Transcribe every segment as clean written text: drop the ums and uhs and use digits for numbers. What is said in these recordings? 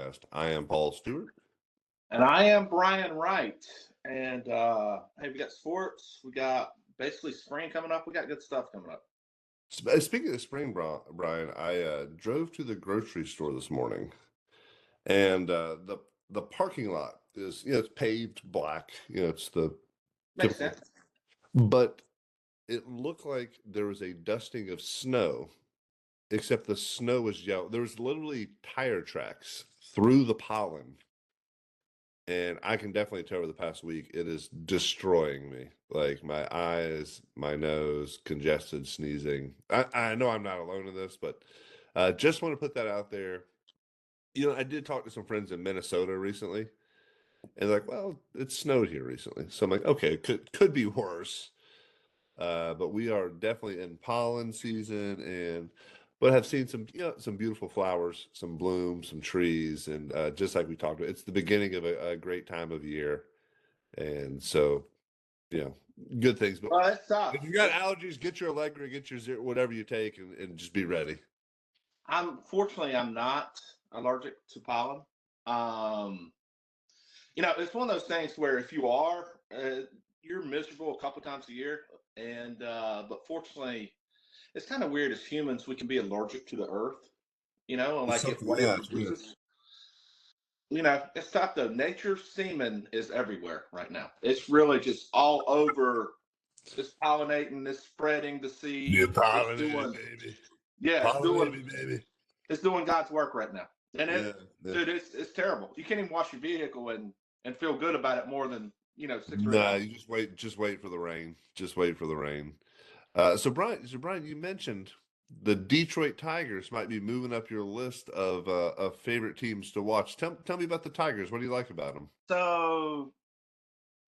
podcast. I am Paul Stewart. And I am Brian Wright. And hey, we got sports. We got basically spring coming up. We got good stuff coming up. Speaking of spring, Brian, I drove to the grocery store this morning, and the parking lot is it's paved black. It's the Makes typical, sense. but it looked like there was a dusting of snow, except the snow was yellow. There was literally tire tracks through the pollen. And I can definitely tell over the past week, it is destroying me. Like my eyes, my nose, congested, sneezing. I know I'm not alone in this, but just want to put that out there. I did talk to some friends in Minnesota recently, and they're like, well, it snowed here recently. So I'm like, okay, could be worse. But we are definitely in pollen season, but have seen some beautiful flowers, some blooms, some trees, and just like we talked about, it's the beginning of a great time of year, and so good things. But Well, it's tough. if you got allergies, get your Allegra, get your zero, whatever you take, and just be ready. Fortunately, I'm not allergic to pollen. It's one of those things where if you are, you're miserable a couple times a year, and but fortunately, it's kind of weird as humans, we can be allergic to the earth, and like if what it produces. It's tough though. Nature's semen is everywhere right now. It's really just all over. It's pollinating, it's spreading the seed. Yeah, pollinating, baby. Yeah, baby. It's doing God's work right now. And dude, it's terrible. You can't even wash your vehicle and feel good about it more than 6 or 8 Nah, months. you just wait for the rain. Just wait for the rain. So Brian, you mentioned the Detroit Tigers might be moving up your list of favorite teams to watch. Tell me about the Tigers. What do you like about them? So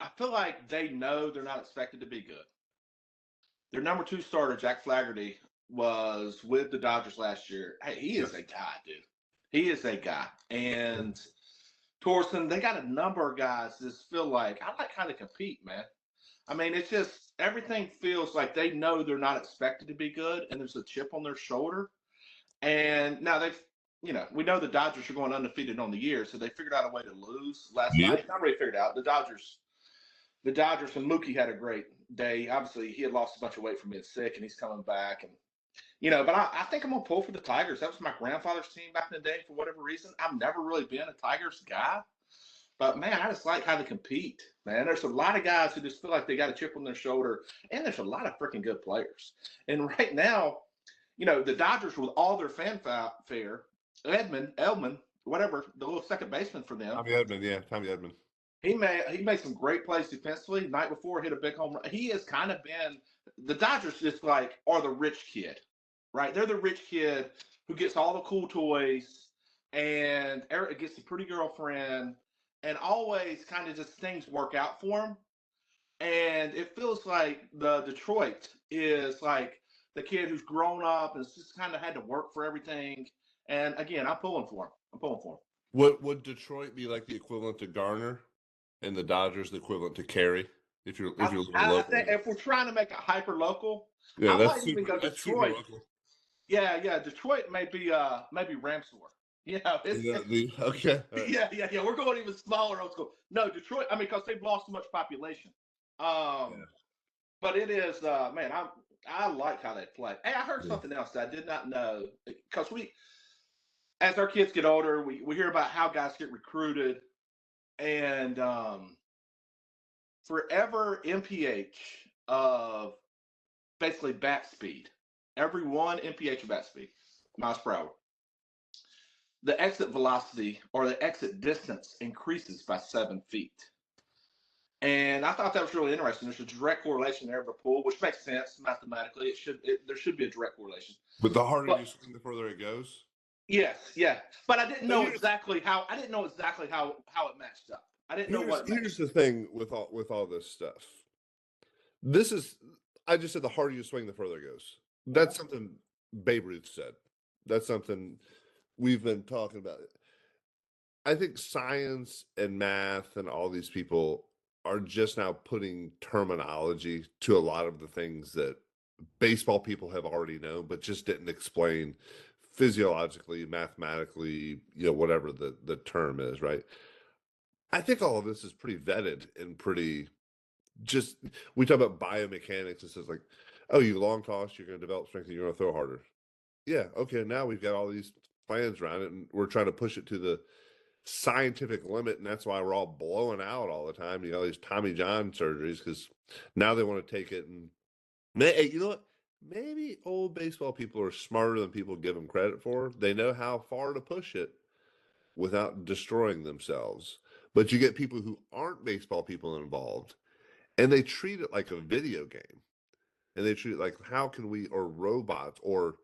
I feel like they know they're not expected to be good. Their number 2 starter, Jack Flaherty, was with the Dodgers last year. Hey, he is a guy, dude. He is a guy. And Torson, they got a number of guys that feel like I like how they compete, man. I mean, it's just everything feels like they know they're not expected to be good, and there's a chip on their shoulder. And now we know the Dodgers are going undefeated on the year, so they figured out a way to lose last night. Not really figured out. The Dodgers and Mookie had a great day. Obviously, he had lost a bunch of weight from being sick, and he's coming back. And but I think I'm gonna pull for the Tigers. That was my grandfather's team back in the day. For whatever reason, I've never really been a Tigers guy. But, man, I just like how they compete, man. There's a lot of guys who just feel like they got a chip on their shoulder, and there's a lot of freaking good players. And right now, the Dodgers, with all their fanfare, Edman, whatever, the little second baseman for them. Tommy Edman. He made some great plays defensively. The night before, hit a big home run. He has kind of been – the Dodgers just are the rich kid, right? They're the rich kid who gets all the cool toys and gets a pretty girlfriend – and always kind of just things work out for him. And it feels like the Detroit is like the kid who's grown up and just kind of had to work for everything. And again, I'm pulling for him. Would Detroit be like the equivalent to Garner, and the Dodgers the equivalent to Carey? If you're looking local, I think if we're trying to make it hyper local, yeah, I that's might super, even go that's Detroit. super local. Yeah. Detroit may be Ramsor. Okay. Right. Yeah. We're going even smaller old school. No, Detroit. I mean, because they've lost so much population. But it is, man. I like how they play. Hey, I heard something else that I did not know, because as our kids get older, we hear about how guys get recruited, and forever MPH of basically bat speed. Every 1 MPH of bat speed, miles per hour. The exit velocity or the exit distance increases by 7 feet. And I thought that was really interesting. There's a direct correlation there of the pool, which makes sense mathematically. There should be a direct correlation. But the harder you swing, the further it goes. Yes, yeah. But I didn't know exactly how it matched up. I didn't know what. Here's the thing with all this stuff. I just said the harder you swing, the further it goes. That's something Babe Ruth said. That's something we've been talking about. I think science and math and all these people are just now putting terminology to a lot of the things that baseball people have already known, but just didn't explain physiologically, mathematically, whatever the term is, right? I think all of this is pretty vetted and pretty just. We talk about biomechanics. It says like, oh, you long toss, you're going to develop strength, and you're going to throw harder. Yeah, okay. Now we've got all these plans around it, and we're trying to push it to the scientific limit, and that's why we're all blowing out all the time. You know, these Tommy John surgeries because now they want to take it and hey, you know what? Maybe old baseball people are smarter than people give them credit for. They know how far to push it without destroying themselves. But you get people who aren't baseball people involved, and they treat it like a video game, and they treat it like how can we or robots or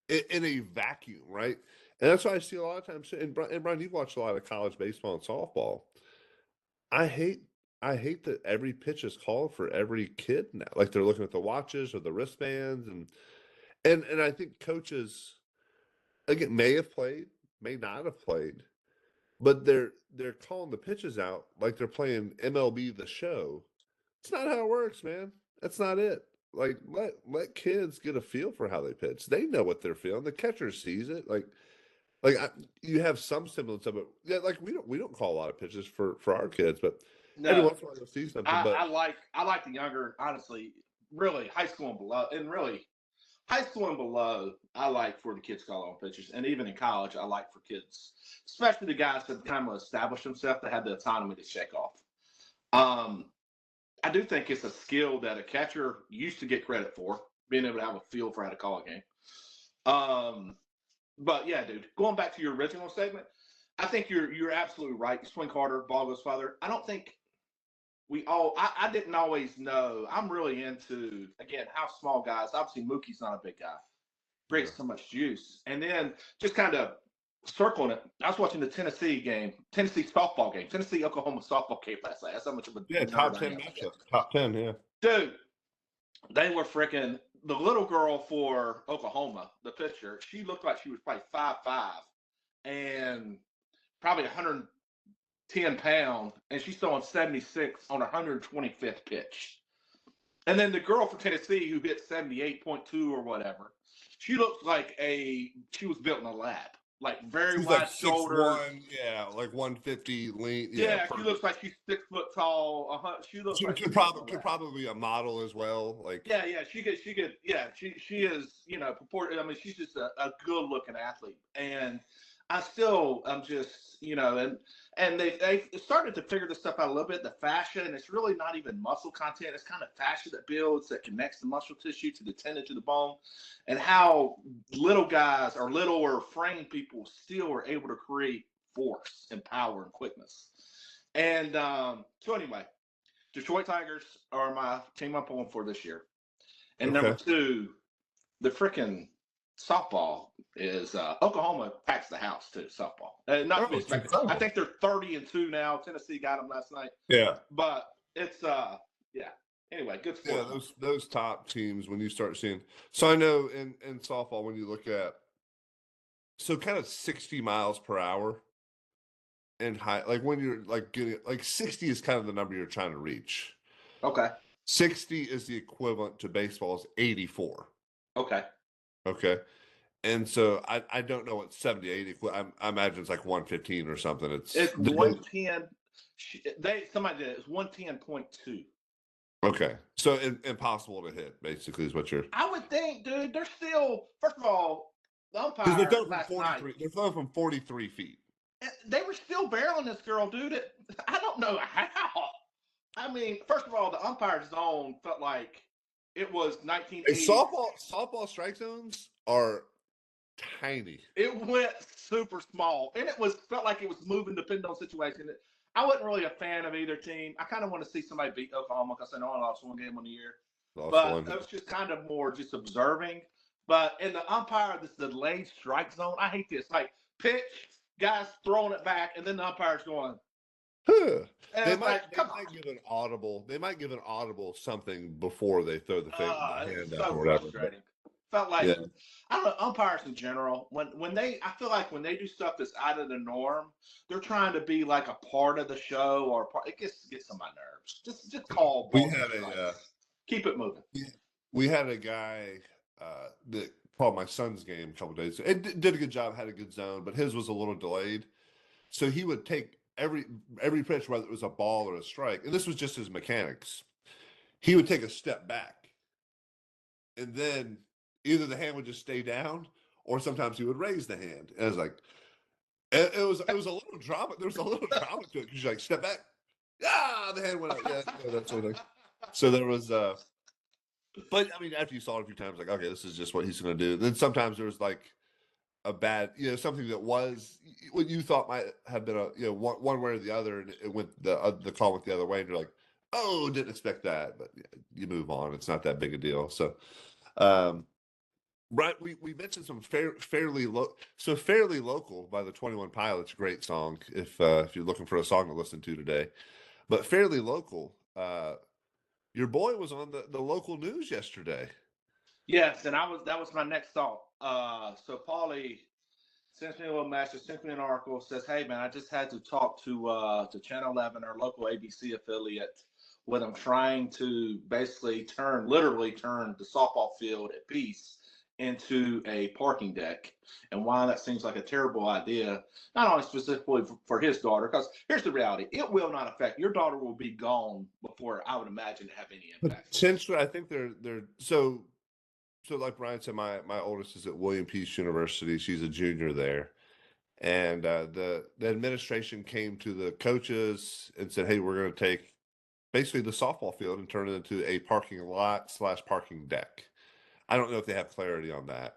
in a vacuum, right? And that's why I see a lot of times. And Brian, you've watched a lot of college baseball and softball. I hate I hate that every pitch is called for every kid now. Like they're looking at the watches or the wristbands, and I think coaches again may have played, may not have played, but they're calling the pitches out like they're playing MLB The Show. It's not how it works, man. That's not it. Like let kids get a feel for how they pitch. They know what they're feeling. The catcher sees it. You have some semblance of it. Yeah, like we don't call a lot of pitches for our kids, but every No, once in a while you'll see something. But I like the younger, honestly, really high school and below, and really high school and below. I like for the kids call on pitchers, and even in college, I like for kids, especially the guys that kind of established themselves, that had the autonomy to shake off. Um, I do think it's a skill that a catcher used to get credit for, being able to have a feel for how to call a game. Um, but yeah, dude, going back to your original statement, I think you're absolutely right. Swing harder, ball goes farther. I don't think I didn't always know. I'm really into, again, how small guys. Obviously, Mookie's not a big guy, yeah, brings so much juice. And then just kind of circling it, I was watching the Tennessee softball game, Tennessee Oklahoma softball game last night. That's how much of a yeah, nerd top I 10 am. matchup, top 10, yeah. Dude, they were freaking, the little girl for Oklahoma, the pitcher, she looked like she was probably 5'5" and probably 110 pounds, and she's throwing 76 on 125th pitch. And then the girl from Tennessee who hit 78.2 or whatever, she looks like she was built in a lab, like very She's like wide shoulders. 6'1", yeah, like 150 lean, yeah, Yeah, she looks perfect. like she's 6 foot tall. She looks She like could she's built in a probably could lab. probably be a model as well. Like, Yeah, she could, yeah, she is, purported. I mean, she's just a good looking athlete, and I'm just, and they started to figure this stuff out a little bit. The fascia, and it's really not even muscle content. It's kind of fascia that builds, that connects the muscle tissue to the tendon to the bone, and how little guys or littler frame people still are able to create force and power and quickness. And so anyway, Detroit Tigers are my team I'm pulling for this year. And number okay, two, the freaking softball is Oklahoma packs the house too. Softball, not to oh, be it's expected. I incredible. think they're 30-2 now. Tennessee got them last night, Yeah, but it's yeah. Anyway, good yeah, sports. those top teams when you start seeing. So I know in softball when you look at so kind of 60 miles per hour and high, like when you're like getting like 60 is kind of the number you're trying to reach. Okay, 60 is the equivalent to baseball's 84. okay. Okay. And so I don't know what 78 I imagine it's like 115 or something. It's 110. Somebody did it. It's 110.2. Okay. So impossible to hit basically is what you're I would think, dude. They're still, first of all, the because they're umpire throwing from last night. 43. They're throwing from 43 feet. They were still barreling this girl, dude. I don't know how. I mean, first of all, the umpire zone felt like it was Hey, 1980. softball strike zones are tiny. It went super small, and it felt like it was moving depending on the situation. I wasn't really a fan of either team. I kind of want to see somebody beat Oklahoma because I know I lost one game on the year, Lost but one. it was just kind of more just observing. But in the umpire, this delayed strike zone, I hate this. Like pitch, guys throwing it back, and then the umpire's going. Huh. And They it's might like, they come on. might give an audible. They might give an audible something before they throw the It's hand up so or whatever. But frustrating. Felt like yeah. I don't know, umpires in general, I feel like when they do stuff that's out of the norm, they're trying to be like a part of the show it gets on my nerves. Just call We balls and had strikes. Keep it moving. we had a guy that called my son's game a couple days. It did a good job, had a good zone, but his was a little delayed. So he would take every pitch, whether it was a ball or a strike, and this was just his mechanics. He would take a step back, and then either the hand would just stay down, or sometimes he would raise the hand. And I was like, it was a little drama. There was a little drama to it because you're like, step back, the hand went up, that sort of thing. So there was, but I mean, after you saw it a few times, like, okay, this is just what he's going to do. Then sometimes there was like a bad, something that was what you thought might have been a, one way or the other, and it went the call went the other way, and you're like, oh, didn't expect that, but you move on. It's not that big a deal. So, um, right, we mentioned some fairly local by the 21 Pilots. Great song if you're looking for a song to listen to today, but fairly local. Your boy was on the local news yesterday. Yes, and that was my next thought. So Paulie sends me a little message, sends me an article, says, "Hey man, I just had to talk to Channel 11, our local ABC affiliate, when I'm trying to basically literally turn the softball field at Peace into a parking deck, and why that seems like a terrible idea, not only specifically for his daughter, because here's the reality: it will not affect your daughter. Will be gone before I would imagine to have any impact." Potentially, I think they're so like Brian said, my oldest is at William Peace University. She's a junior there. And the administration came to the coaches and said, "Hey, we're going to take basically the softball field and turn it into a parking lot / parking deck." I don't know if they have clarity on that.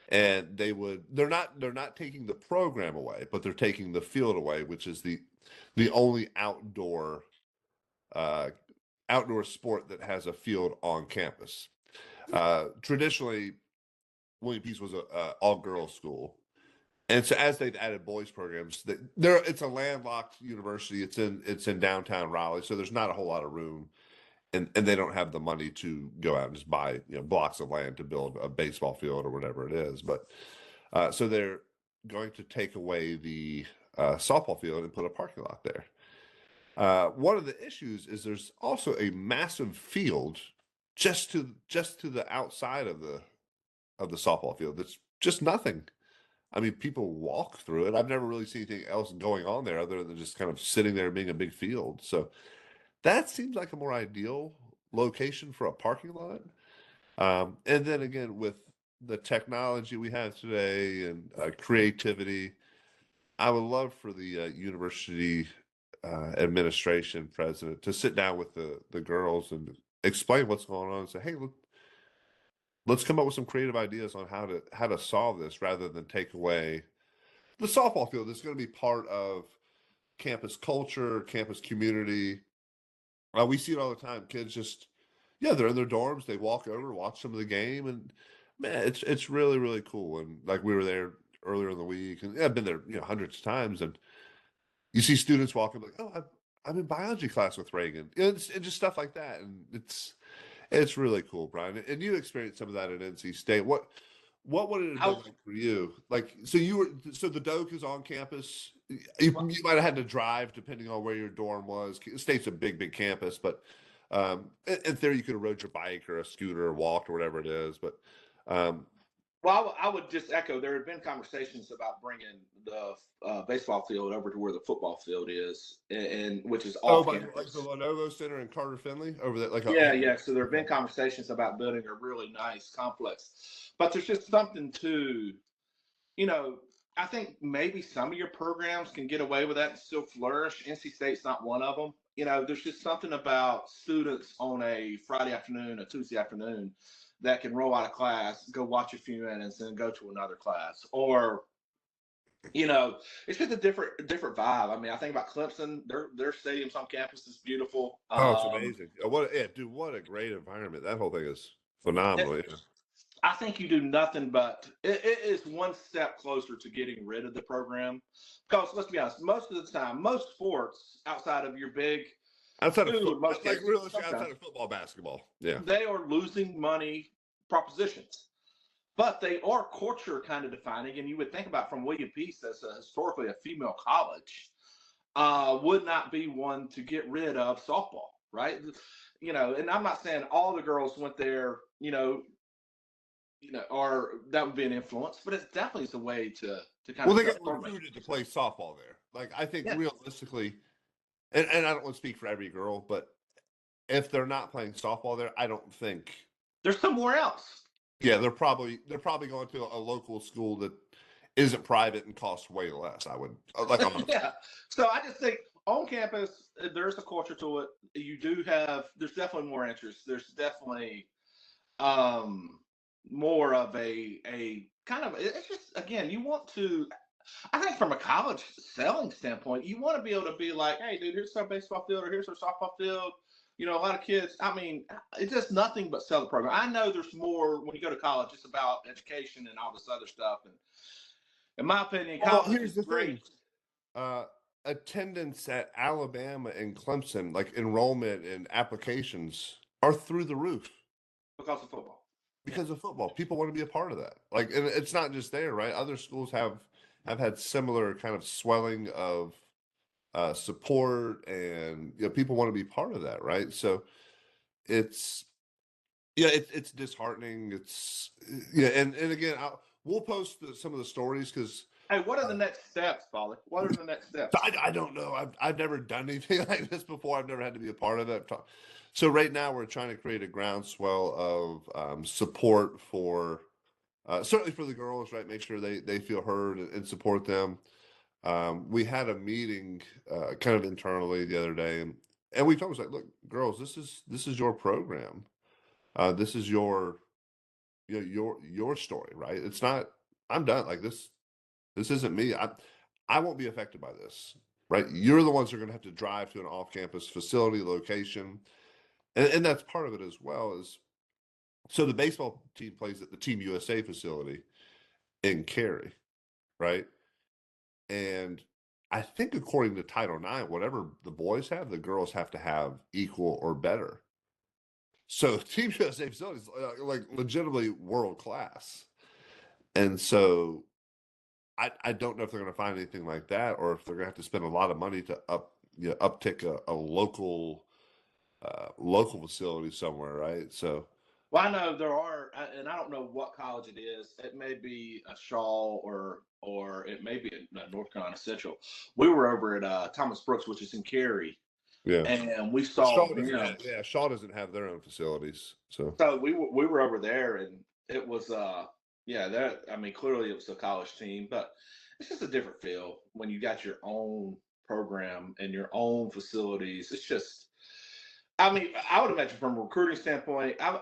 And they're not taking the program away, but they're taking the field away, which is the only uh, outdoor sport that has a field on campus. Traditionally, William Peace was a all girls school. And so as they've added boys programs, it's a landlocked university. It's in downtown Raleigh, so there's not a whole lot of room, and they don't have the money to go out and just buy blocks of land to build a baseball field or whatever it is. But so they're going to take away the softball field and put a parking lot there. One of the issues is there's also a massive field just to the outside of the softball field. That's just nothing. I mean, people walk through it. I've never really seen anything else going on there other than just kind of sitting there being a big field. So that seems like a more ideal location for a parking lot. And then again, with the technology we have today and creativity, I would love for the university administration president to sit down with the girls and explain what's going on and say, "Hey, let's come up with some creative ideas on how to solve this rather than take away the softball field is going to be part of campus culture, campus community. We see it all the time. Kids just, yeah, they're in their dorms. They walk over, watch some of the game, and man, it's really really cool. And like we were there earlier in the week, and yeah, I've been there hundreds of times, and you see students walking like, oh, I'm in biology class with Reagan. It's just stuff like that, and it's really cool, Brian. And you experienced some of that at NC State. What would it have been like for you? Like, so the Doak is on campus. You might have had to drive depending on where your dorm was. State's a big campus, but in theory you could have rode your bike or a scooter or walked or whatever it is. But um, Well, I would just echo. There had been conversations about bringing the baseball field over to where the football field is, and which is off like the campus. Lenovo Center in Carter Finley over there, like Yeah, yeah. So there have been conversations about building a really nice complex, but there's just something to, you know, I think maybe some of your programs can get away with that and still flourish. NC State's not one of them. There's just something about students on a Friday afternoon, a Tuesday afternoon, that can roll out of class, go watch a few minutes, and then go to another class. Or, it's just a different vibe. I mean, I think about Clemson. Their stadiums on campus is beautiful. Oh, it's amazing. What a great environment. That whole thing is phenomenal. Yeah. I think you do nothing but it is one step closer to getting rid of the program. Because let's be honest, most of the time, most sports outside of your big Outside of two, in most like cases, realistically, outside of football, basketball, yeah. they are losing money propositions. But they are culture kind of defining, and you would think about from William Peace as historically a female college, would not be one to get rid of softball, right? And I'm not saying all the girls went there, or that would be an influence, but it definitely is a way to kind Well, of they set get the program. recruited to play softball there. Like, I think Yeah, realistically, and I don't want to speak for every girl, but if they're not playing softball there, I don't think. there's somewhere else. Yeah, they're probably going to a local school that isn't private and costs way less. I would like honestly. Yeah. So I just think on campus, there's a culture to it. There's definitely more interest. There's definitely um, more of a kind of, it's just, again, you want to, I think from a college selling standpoint, you want to be able to be like, hey, dude, here's our baseball field or here's our softball field. A lot of kids, I mean, it's just nothing but sell the program. I know there's more when you go to college, it's about education and all this other stuff. And in my opinion, Well, college here's is the great thing. Uh, Attendance at Alabama and Clemson, like enrollment and applications, are through the roof because of football. Yeah. because of football. People want to be a part of that. Like, and it's not just there, right? Other schools have had similar kind of swelling of support, and people want to be part of that, right? So it's it's disheartening. It's and again, we'll post some of the stories because Hey, what are the next steps, Polly? What are the next steps? I don't know. I've never done anything like this before. I've never had to be a part of it. So right now we're trying to create a groundswell of support for certainly for the girls, right? Make sure they feel heard and support them. We had a meeting kind of internally the other day, and we told us like, look, girls, this is your program. This is your story, right? It's not. I'm done. Like this. This isn't me. I won't be affected by this, right? You're the ones who are going to have to drive to an off-campus facility location, and that's part of it as well. Is so the baseball team plays at the Team USA facility in Cary, right? And I think according to Title IX, whatever the boys have, the girls have to have equal or better. So Team USA facilities like legitimately world class, and so I don't know if they're going to find anything like that, or if they're going to have to spend a lot of money to uptick a local facility somewhere, right? So Well, I know there are, and I don't know what college it is. It may be a Shaw or it may be a North Carolina Central. We were over at Thomas Brooks, which is in Cary, yeah, and we well, saw them. Shaw doesn't have their own facilities, so So we were over there, and it was yeah, that, I mean, clearly it was a college team, but it's just a different feel when you got your own program and your own facilities. It's just, I mean, I would imagine from a recruiting standpoint, and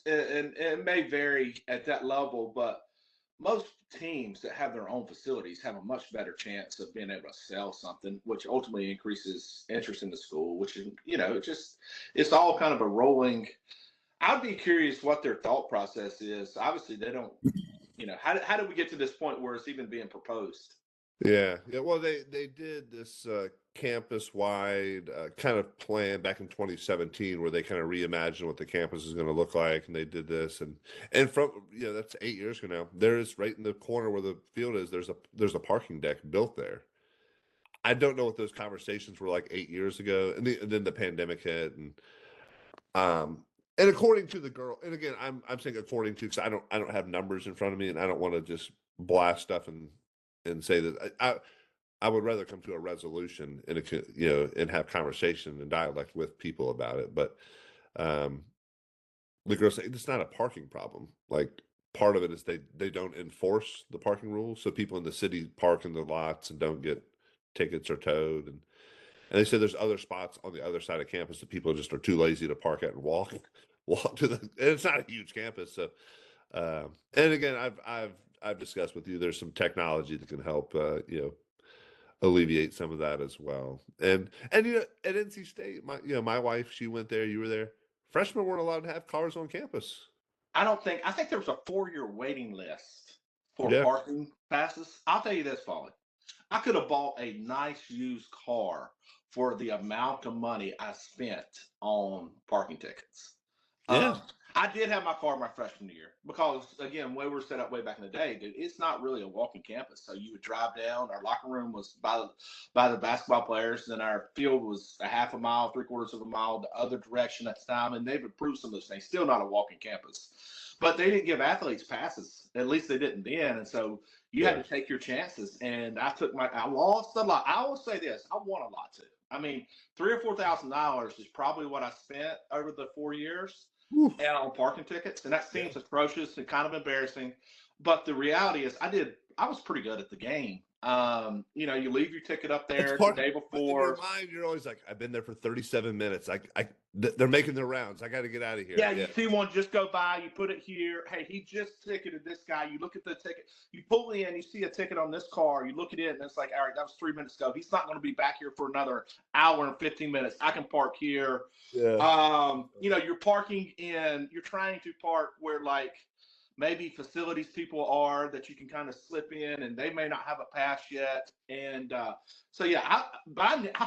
it may vary at that level, but most teams that have their own facilities have a much better chance of being able to sell something, which ultimately increases interest in the school, which is, it's all kind of a rolling. I'd be curious what their thought process is. Obviously, they don't, how did we get to this point where it's even being proposed? yeah. Well, they did this campus wide kind of plan back in 2017, where they kind of reimagined what the campus is going to look like, and they did this, and from that's 8 years ago now. There is right in the corner where the field is. There's a parking deck built there. I don't know what those conversations were like 8 years ago, and then the pandemic hit, um, and according to the girl, and again, I'm saying according to because I don't have numbers in front of me, and I don't want to just blast stuff and say that I would rather come to a resolution and have conversation and dialect with people about it. But um, the girl say it's not a parking problem. Like part of it is they don't enforce the parking rules, so people in the city park in the lots and don't get tickets or towed. And they said there's other spots on the other side of campus that people just are too lazy to park at and walk to the. And it's not a huge campus, so. And again, I've discussed with you. There's some technology that can help. Alleviate some of that as well. And at NC State, my wife, she went there. You were there. Freshmen weren't allowed to have cars on campus. I think there was a 4-year waiting list for Yeah, parking passes. I'll tell you this, Polly. I could have bought a nice used car for the amount of money I spent on parking tickets. yeah, Um, I did have my car my freshman year because, again, we were set up way back in the day, dude, it's not really a walking campus. So you would drive down. Our locker room was by the basketball players, and our field was a half a mile, 3/4 of a mile the other direction at the time. And they've improved some of those things. Still not a walking campus. But they didn't give athletes passes. At least they didn't then. And so you had to take your chances. And I lost a lot. I will say this, I won a lot too. I mean, $3,000 or $4,000 is probably what I spent over the 4 years and on parking tickets. And that seems atrocious and kind of embarrassing. But the reality is I was pretty good at the game. You leave your ticket up there the day But in your before. mind, you're always like, I've been there for 37 minutes. They're making their rounds. I got to get out of here. Yeah, you see one just go by, you put it here. Hey, he just ticketed this guy. You look at the ticket, you pull in, you see a ticket on this car, you look at it, and it's like, all right, that was 3 minutes ago. He's not going to be back here for another hour and 15 minutes. I can park here. Yeah. You're you're trying to park where like maybe facilities people are that you can kind of slip in, and they may not have a pass yet. And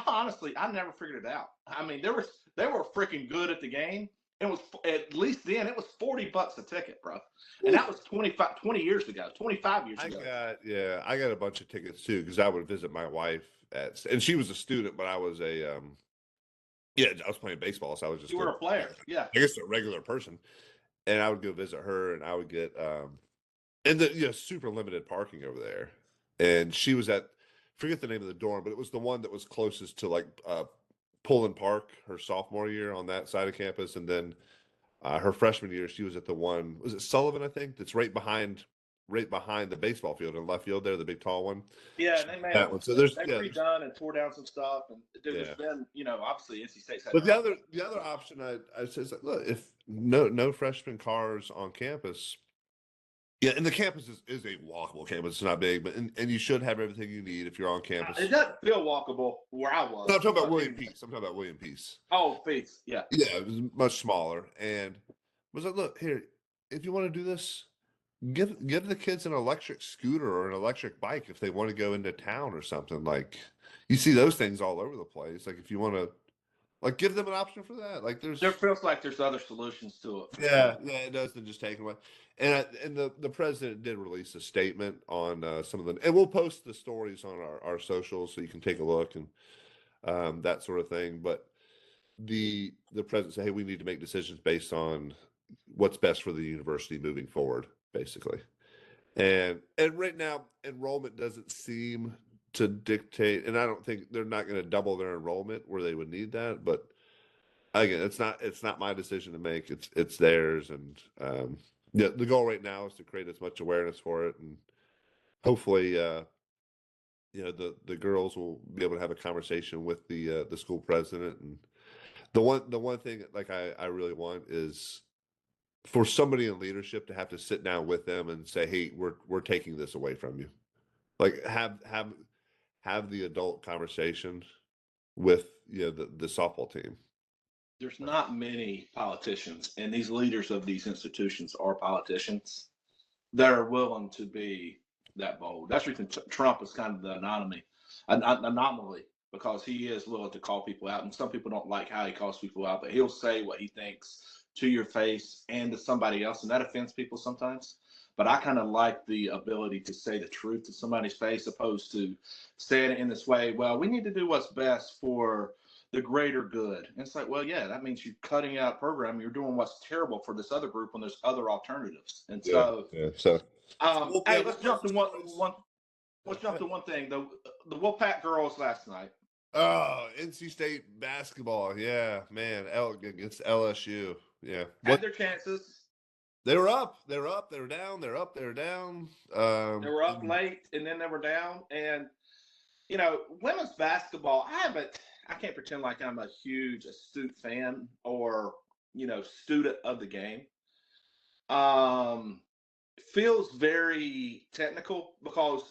honestly, I never figured it out. I mean, they were freaking good at the game. It was, at least then, it was $40 a ticket, bro. And that was 20 years ago, 25 years ago. I got a bunch of tickets too, because I would visit my wife and she was a student, but I was I was playing baseball, so I was just you were a player, yeah. I guess a regular person. And I would go visit her, and I would get and the super limited parking over there. And she was forget the name of the dorm, but it was the one that was closest to like Pullen Park her sophomore year on that side of campus, and then her freshman year she was at the one, was it Sullivan, I think, that's right behind the baseball field in left field there, the big tall one. Yeah, and they made that one. So they redone and tore down some stuff, and there's been, obviously NC State's had. But the other option I said, look, if no freshman cars on campus, and the campus is a walkable campus. It's not big, but and you should have everything you need if you're on campus. It doesn't feel walkable where I was. No, I'm talking about William Peace. Oh, Peace, yeah. Yeah, it was much smaller, and was like, look here, if you want to do this, give the kids an electric scooter or an electric bike if they want to go into town or something. Like, you see those things all over the place. Like, if you want to, like, give them an option for that. Like, there feels like there's other solutions to it. Yeah, it doesn't just take away. And the president did release a statement on some of the, and we'll post the stories on our socials so you can take a look and that sort of thing. But the president said, hey, we need to make decisions based on what's best for the university moving forward, basically. And right now, enrollment doesn't seem to dictate, and I don't think they're not going to double their enrollment where they would need that. But again, it's not my decision to make. It's theirs, and the goal right now is to create as much awareness for it, and hopefully, the girls will be able to have a conversation with the school president. And the one thing like I really want is for somebody in leadership to have to sit down with them and say, hey, we're taking this away from you. Like, have the adult conversation with the softball team. There's not many politicians, and these leaders of these institutions are politicians that are willing to be that bold. That's the reason Trump is kind of the anomaly, because he is willing to call people out. And some people don't like how he calls people out, but he'll say what he thinks to your face and to somebody else, and that offends people sometimes. But I kind of like the ability to say the truth to somebody's face, opposed to saying it in this way. Well, we need to do what's best for the greater good. And it's like, well, yeah, that means you're cutting out program. You're doing what's terrible for this other group when there's other alternatives. And so, hey, let's jump to one. Let's jump to one thing. The Wolfpack girls last night. Oh, NC State basketball. Yeah, man. Against LSU. Yeah. Had their chances. They were up. They were up. They were down. They're up. They're down. They were up late, and then they were down. And, women's basketball, I can't pretend like I'm a huge astute fan or, student of the game. Feels very technical because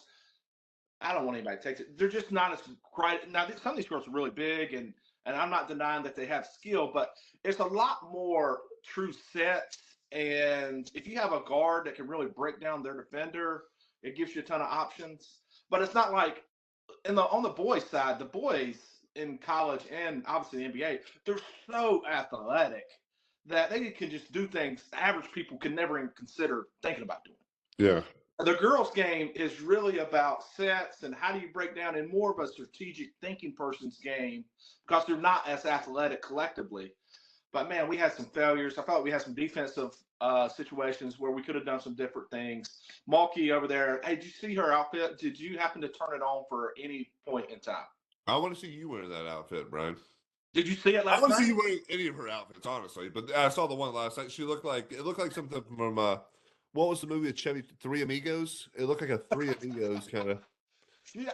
I don't want anybody to take it. They're just not as bright. Now, some of these girls are really big, and I'm not denying that they have skill, but it's a lot more true sets. And if you have a guard that can really break down their defender, it gives you a ton of options. But it's not like on the boys' side, the boys in college and obviously the NBA, they're so athletic that they can just do things average people can never even consider thinking about doing. Yeah. The girls' game is really about sets and how do you break down, and more of a strategic thinking person's game because they're not as athletic collectively. But man, we had some failures. I felt we had some defensive situations where we could have done some different things. Malky over there. Hey, did you see her outfit? Did you happen to turn it on for any point in time? I want to see you wearing that outfit, Brian. Did you see it I last want to see night? you wearing any of her outfits, honestly. But I saw the one last night. She looked like something from what was the movie with Chevy Three Amigos? It looked like a Three Amigos kind of.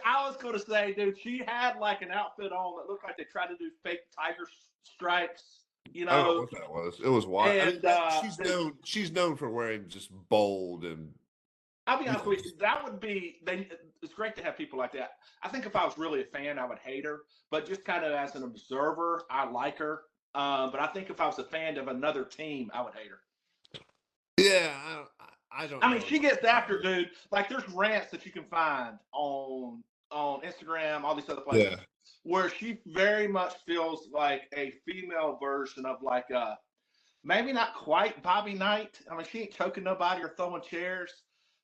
I was going to say, dude, she had like an outfit on that looked like they tried to do fake tiger stripes, you I don't know know. what that was. It was wild. I mean, And she's known for wearing just bold and. I'll be honest with you, that would be. It's great to have people like that. I think if I was really a fan, I would hate her, but just kind of as an observer, I like her. But I think if I was a fan of another team, I would hate her. Yeah, I don't. I mean, know she gets after, dude. Like, there's rants that you can find on Instagram, all these other places, where she very much feels like a female version of like maybe not quite Bobby Knight. I mean, she ain't choking nobody or throwing chairs,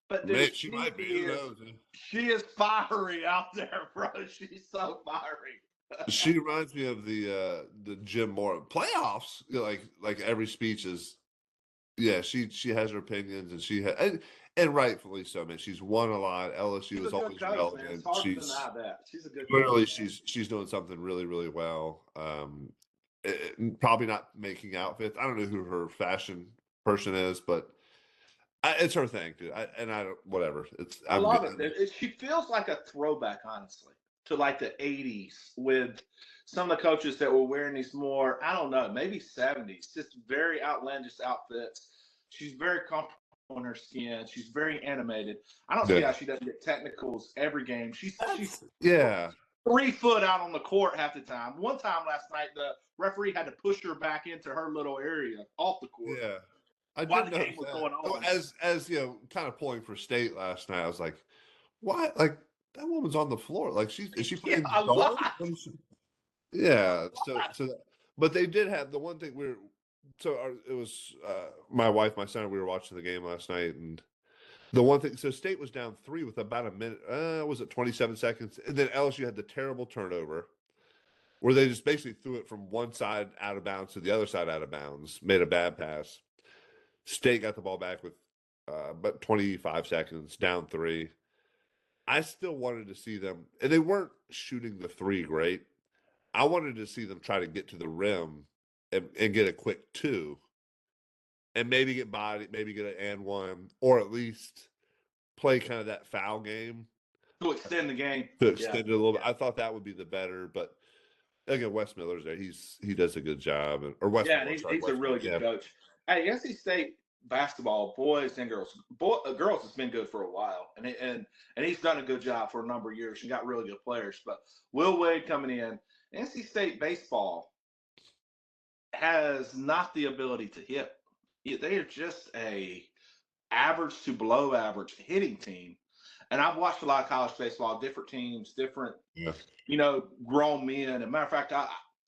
but dude, She might be. Who knows? she is fiery out there, bro. She's so fiery. She reminds me of the Jim Moore playoffs. You know, like every speech is. Yeah, she has her opinions, and and rightfully so, man. She's won a lot. LSU is always relevant. Man. It's hard to deny that. She's a good clearly coach. she's doing something really really well. Probably not making outfits. I don't know who her fashion person is, but it's her thing, dude. I don't whatever. I love it. She feels like a throwback, honestly, to like the '80s with some of the coaches that were wearing these more, I don't know, maybe '70s, just very outlandish outfits. She's very comfortable in her skin. She's very animated. I don't see how she doesn't get technicals every game. She's 3 foot out on the court half the time. One time last night, the referee had to push her back into her little area off the court. Yeah. I while did the know game was that. going on. As you know, kind of pulling for state last night, I was like, why? Like, that woman's on the floor. Like, is she playing guard? Yeah. But they did have the one thing it was my wife, my son, we were watching the game last night, and the one thing, so State was down 3 with about a minute, was it 27 seconds? And then LSU had the terrible turnover where they just basically threw it from one side out of bounds to the other side out of bounds, made a bad pass. State got the ball back with about 25 seconds, down 3. I still wanted to see them, and they weren't shooting the 3 great. I wanted to see them try to get to the rim and get a quick 2 and maybe get bodied, maybe get an and 1, or at least play kind of that foul game. To extend the game. To extend it a little bit. I thought that would be the better, but again, Wes Miller's there. He does a good job. He's a really good coach. Hey, NC State basketball, boys and girls. Girls has been good for a while, and he's done a good job for a number of years and got really good players. But Will Wade coming in, NC State baseball has not the ability to hit. They are just a average to below average hitting team. And I've watched a lot of college baseball, different teams, different, grown men. As a matter of fact,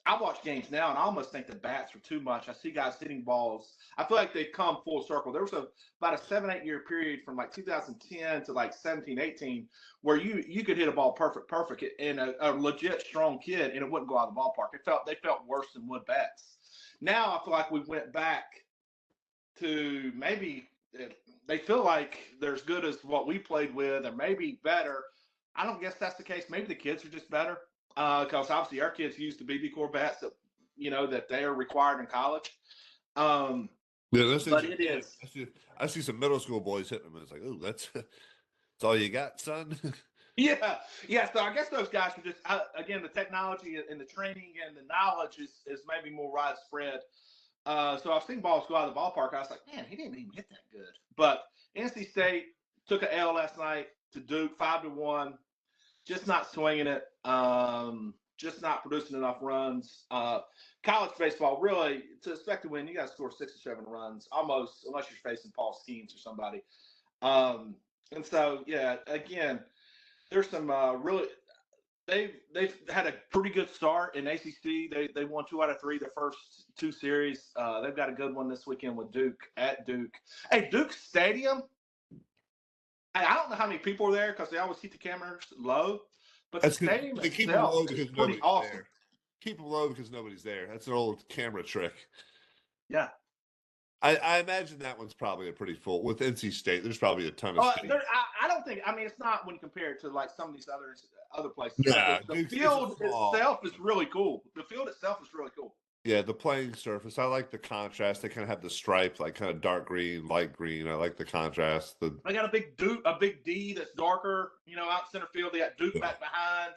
I watch games now, and I almost think the bats are too much. I see guys hitting balls. I feel like they've come full circle. There was about a 7-8 year period from like 2010 to like 17, 18, where you could hit a ball perfect, and a legit strong kid, and it wouldn't go out of the ballpark. They felt worse than wood bats. Now I feel like we went back to maybe they feel like they're as good as what we played with, or maybe better. I don't guess that's the case. Maybe the kids are just better. Because obviously our kids use the BB Core bats that they are required in college. But it is. I see some middle school boys hitting them, and it's like, oh, that's all you got, son. Yeah. So I guess those guys are just again, the technology and the training and the knowledge is maybe more widespread. So I've seen balls go out of the ballpark. I was like, man, he didn't even hit that good. But NC State took an L last night to Duke, 5-1. Just not swinging it, just not producing enough runs. College baseball, really, to expect to win, you got to score 6 or 7 runs, almost, unless you're facing Paul Skeens or somebody. And so, yeah, again, there's some really they've had a pretty good start in ACC. They won 2 out of 3 the first 2 series. They've got a good one this weekend with Duke at Duke. Hey, Duke Stadium. I don't know how many people are there because they always keep the cameras low, but the stadium itself is pretty awesome. Keep them low because nobody's there. That's an old camera trick. Yeah. I imagine that one's probably a pretty full with NC State. There's probably a ton of Oh, state. I don't think. I mean, it's not when you compare it to like some of these other places, but Yeah, the it's a field small. itself is really cool. The field itself is really cool. Yeah, the playing surface. I like the contrast. They kind of have the stripes, like kind of dark green, light green. I like the contrast. The They got a big D that's darker, out center field. They got Duke back behind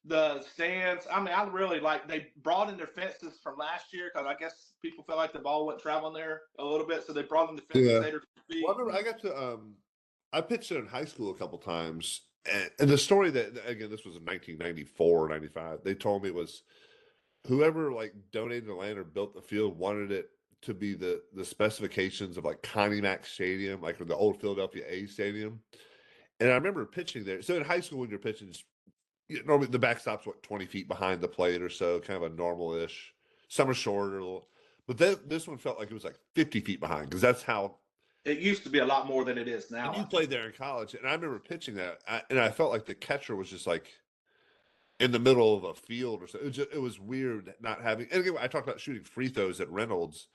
the stands. I mean, I really like. They brought in their fences from last year because I guess people felt like the ball went traveling there a little bit, so they brought in the fences yeah. 8 or 2 feet. Well, I remember I got to I pitched it in high school a couple times, and the story that again this was in 1994 or 95. They told me was whoever like donated the land or built the field wanted it to be the specifications of like Connie Mack Stadium, like the old Philadelphia A Stadium. And I remember pitching there. So in high school, when you're pitching, normally the backstop's what 20 feet behind the plate or so, kind of a normal-ish. Some are shorter, a little, but this one felt like it was like 50 feet behind because that's how. It used to be a lot more than it is now. And you played there in college, and I remember pitching that, and I felt like the catcher was just like in the middle of a field or so. It was weird not having. And again, I talked about shooting free throws at Reynolds.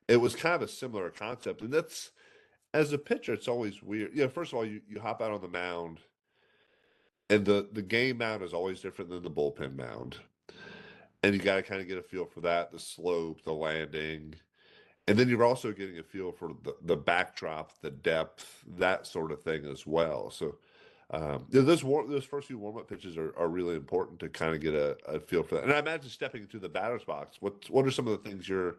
It was kind of a similar concept, and that's as a pitcher, it's always weird. Yeah, first of all, you hop out on the mound, and the game mound is always different than the bullpen mound, and you got to kind of get a feel for that, the slope, the landing, and then you're also getting a feel for the backdrop, the depth, that sort of thing as well. So. Those first few warm up pitches are really important to kind of get a feel for that. And I imagine stepping into the batter's box. What are some of the things you're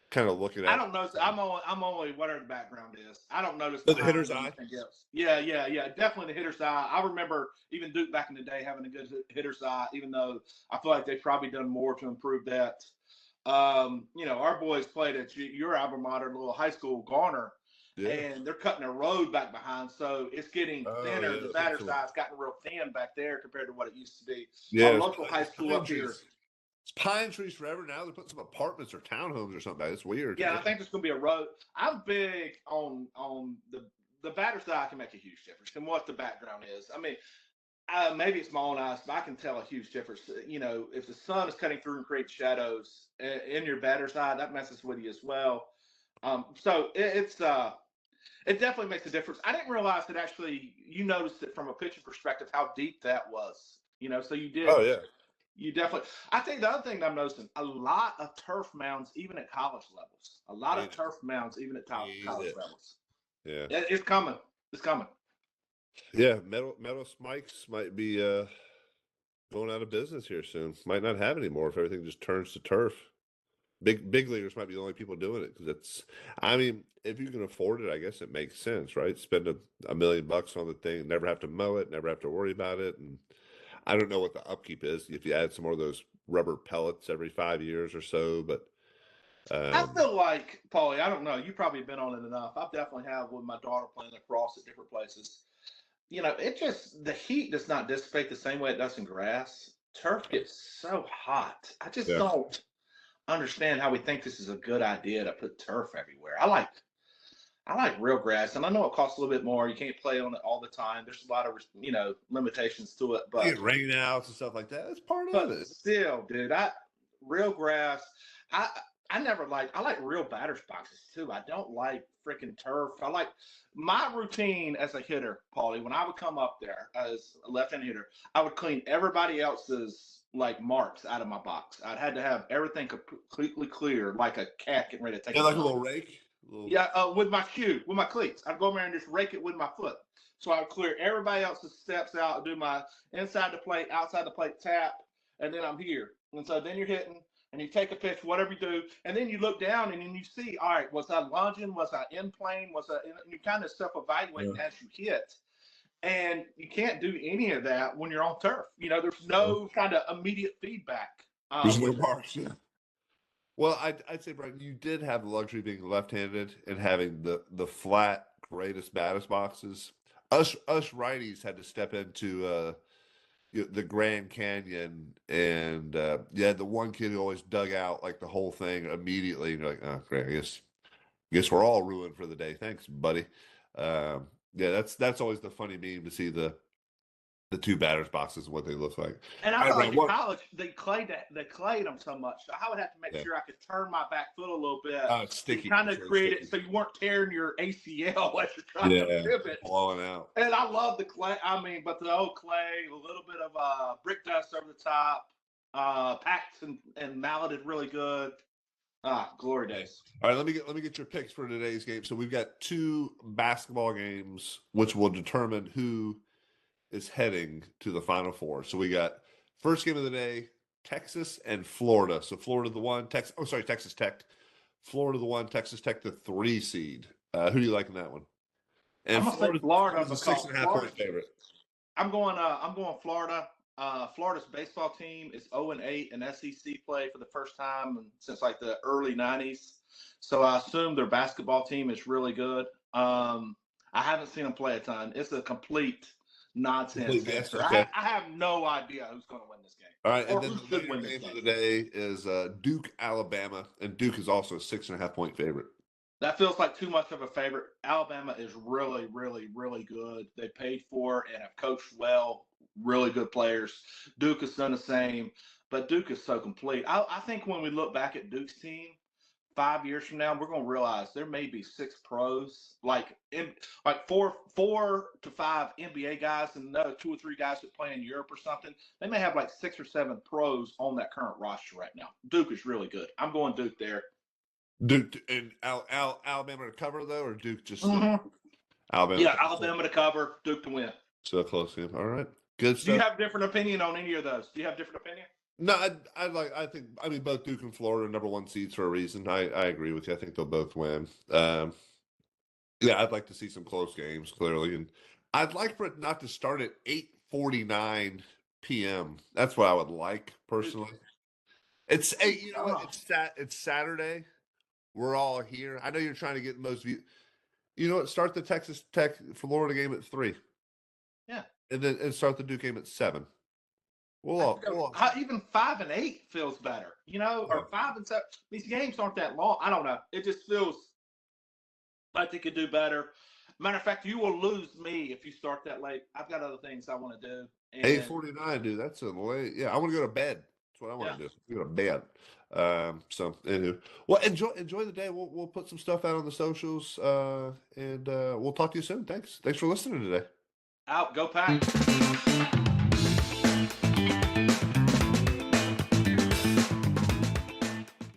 kind of looking I at? don't know. I'm only whatever the background is. I don't notice The behind hitter's eye. anything else. Yeah, yeah, yeah. Definitely the hitter's eye. I remember even Duke back in the day having a good hitter's eye, even though I feel like they've probably done more to improve that. Our boys played at your alma mater, little high school, Garner, Yeah. and they're cutting a road back behind, so it's getting Oh thinner. yeah. The batter's side's gotten real thin back there compared to what it used to be. Yeah. Our local high It's school pine up here. trees. It's pine trees forever. Now they're putting some apartments or townhomes or something. It's weird. Yeah, I think there's going to be a road. I'm big on the batter side can make a huge difference, and what the background is. I mean, maybe it's my own eyes, but I can tell a huge difference. If the sun is cutting through and creates shadows in your batter side, that messes with you as well. So it definitely makes a difference. I didn't realize that actually you noticed it from a pitching perspective how deep that was. So you did. Oh yeah. You definitely. I think the other thing that I'm noticing, a lot of turf mounds, even at college levels. A lot of Ain't turf mounds, even at college it? levels. Yeah. It's coming. It's coming. Yeah. Metal Smikes might be going out of business here soon. Might not have any more if everything just turns to turf. Big leaguers might be the only people doing it because it's. I mean, if you can afford it, I guess it makes sense, right? Spend a $1 million on the thing, never have to mow it, never have to worry about it, and I don't know what the upkeep is if you add some more of those rubber pellets every 5 years or so, but I um, feel like, Paulie, I don't know. You probably been on it enough. I definitely have with my daughter playing lacrosse at different places. It just, the heat does not dissipate the same way it does in grass. Turf gets so hot. I just yeah, don't understand how we think this is a good idea to put turf everywhere. I like real grass, and I know it costs a little bit more. You can't play on it all the time. There's a lot of limitations to it, you but get rainouts and stuff like that. That's part of but it. still, dude, I real grass. I I never like. I like real batter's boxes too. I don't like freaking turf. I like my routine as a hitter, Paulie. When I would come up there as a left-hand hitter, I would clean everybody else's like marks out of my box. I'd had to have everything completely clear, like a cat getting ready to take Yeah, a like a dump. little rake. Little, Yeah, with my cue, with my cleats. I'd go over there and just rake it with my foot. So I'd clear everybody else's steps out, do my inside the plate, outside the plate tap, and then I'm here. And so then you're hitting, and you take a pitch, whatever you do, and then you look down and then you see, all right, was I lunging? Was I in plane? And you kind of self-evaluate yeah. as you hit. And you can't do any of that when you're on turf. There's Yeah. no kind of immediate feedback There's no with it. marks. Yeah. Well, I'd say, Brian, you did have the luxury of being left-handed and having the flat greatest batters boxes. Us righties had to step into the Grand Canyon, and yeah, the one kid who always dug out like the whole thing immediately. And you're like, oh, great, I guess we're all ruined for the day. Thanks, buddy. Yeah, that's always the funny meme to see The two batters boxes is what they look like. And I All right, felt like bro, in college they clayed them so much. So I would have to make Yeah. sure I could turn my back foot a little bit. It's sticky. Kind It's of really create sticky. it so you weren't tearing your ACL as you're trying to pivot. Blowing out. And I love the clay. I mean, but the old clay, a little bit of brick dust over the top, packed and malleted really good. Glory days. All right, let me get your picks for today's game. So we've got two basketball games, which will determine who is heading to the Final Four. So we got first game of the day, Texas and Florida. So Florida the one, Texas Tech. Florida the one, Texas Tech the 3 seed. Who do you like in that one? And I'm gonna say Florida Florida's a 6.5-point favorite. I'm going Florida. Florida's baseball team is 0-8 in SEC play for the first time since like the early 90s. So I assume their basketball team is really good. I haven't seen them play a ton. It's a complete nonsense answer. Okay. I have no idea who's going to win this game. All right, or and then who should win this game game of the day is Duke, Alabama, and Duke is also a 6.5-point favorite. That feels like too much of a favorite. Alabama is really, really, really good. They paid for it and have coached well. Really good players. Duke has done the same, but Duke is so complete. I think when we look back at Duke's team 5 years from now, we're going to realize there may be 6 pros, like four to 5 NBA guys and another 2 or 3 guys that play in Europe or something. They may have like 6 or 7 pros on that current roster right now. Duke is really good. I'm going Duke there. Duke and Alabama to cover though, or Duke just Alabama? Yeah, Alabama to cover, Duke to win. So close game. All right, good stuff. Do you have a different opinion on any of those? Do you have a different opinion? No, I mean both Duke and Florida are #1 seeds for a reason. I agree with you. I think they'll both win. Yeah, I'd like to see some close games clearly, and I'd like for it not to start at 8:49 p.m. That's what I would like personally. It's it's Saturday. We're all here. I know you're trying to get most views. You know what? Start the Texas Tech Florida game at 3. Yeah, and start the Duke game at 7. Even 5 and 8 feels better, or 5 and 7. These games aren't that long. I don't know. It just feels like they could do better. Matter of fact, you will lose me if you start that late. I've got other things I want to do. 8:49, dude. That's a late. Yeah, I want to go to bed. That's what I want to do. Go to bed. So anyway, well, enjoy the day. We'll put some stuff out on the socials, and we'll talk to you soon. Thanks for listening today. Out, go Pack.